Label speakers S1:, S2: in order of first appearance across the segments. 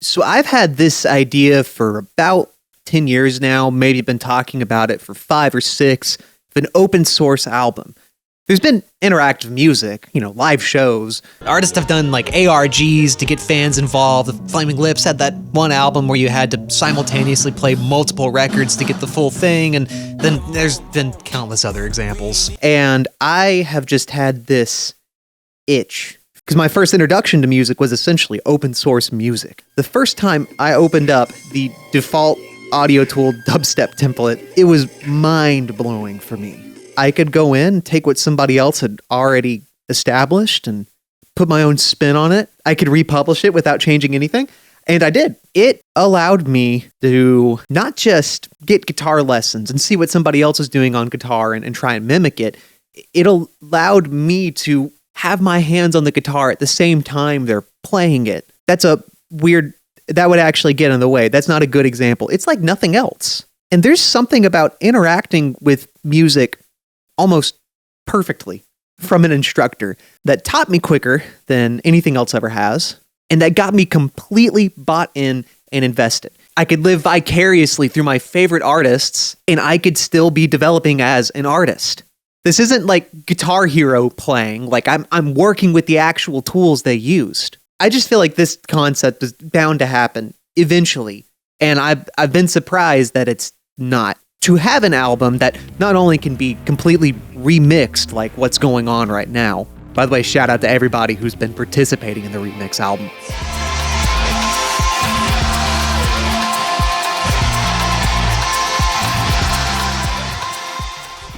S1: So I've had this idea for about 10 years now, maybe been talking about it for 5 or 6, of an open source album. There's been interactive music, live shows. Artists have done like ARGs to get fans involved. The Flaming Lips had that one album where you had to simultaneously play multiple records to get the full thing, and then there's been countless other examples. And I have just had this itch, because my first introduction to music was essentially open source music. The first time I opened up the default Audio Tool dubstep template, it was mind-blowing for me. I could go in, take what somebody else had already established and put my own spin on it. I could republish it without changing anything. And I did. It allowed me to not just get guitar lessons and see what somebody else is doing on guitar and try and mimic it. It allowed me to have my hands on the guitar at the same time they're playing it. That would actually get in the way. That's not a good example. It's like nothing else. And there's something about interacting with music almost perfectly from an instructor that taught me quicker than anything else ever has, and that got me completely bought in and invested. I could live vicariously through my favorite artists, and I could still be developing as an artist. This isn't like Guitar Hero playing, like I'm working with the actual tools they used. I just feel like this concept is bound to happen eventually, and I've been surprised that it's not. To have an album that not only can be completely remixed like what's going on right now. By the way, shout out to everybody who's been participating in the remix album.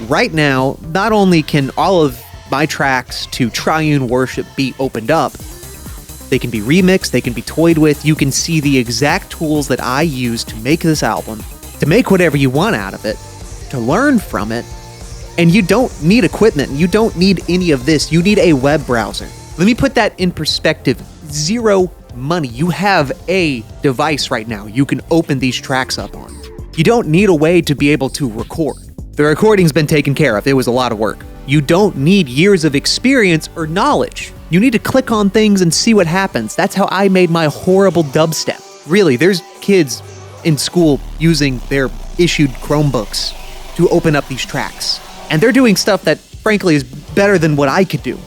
S1: Right now, not only can all of my tracks to Triune Worship be opened up, they can be remixed, they can be toyed with. You can see the exact tools that I use to make this album, to make whatever you want out of it, to learn from it. And you don't need equipment. You don't need any of this. You need a web browser. Let me put that in perspective. Zero money. You have a device right now you can open these tracks up on. You don't need a way to be able to record. The recording's been taken care of. It was a lot of work. You don't need years of experience or knowledge. You need to click on things and see what happens. That's how I made my horrible dubstep. Really, there's kids in school using their issued Chromebooks to open up these tracks. And they're doing stuff that, frankly, is better than what I could do.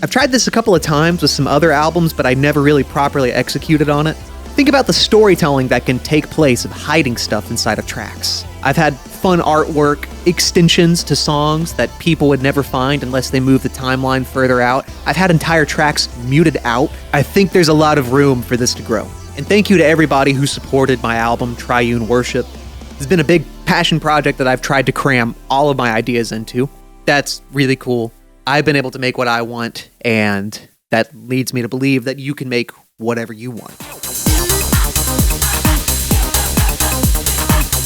S1: I've tried this a couple of times with some other albums, but I never really properly executed on it. Think about the storytelling that can take place of hiding stuff inside of tracks. I've had fun artwork, extensions to songs that people would never find unless they move the timeline further out. I've had entire tracks muted out. I think there's a lot of room for this to grow. And thank you to everybody who supported my album, Triune Worship. It's been a big passion project that I've tried to cram all of my ideas into. That's really cool. I've been able to make what I want, and that leads me to believe that you can make whatever you want.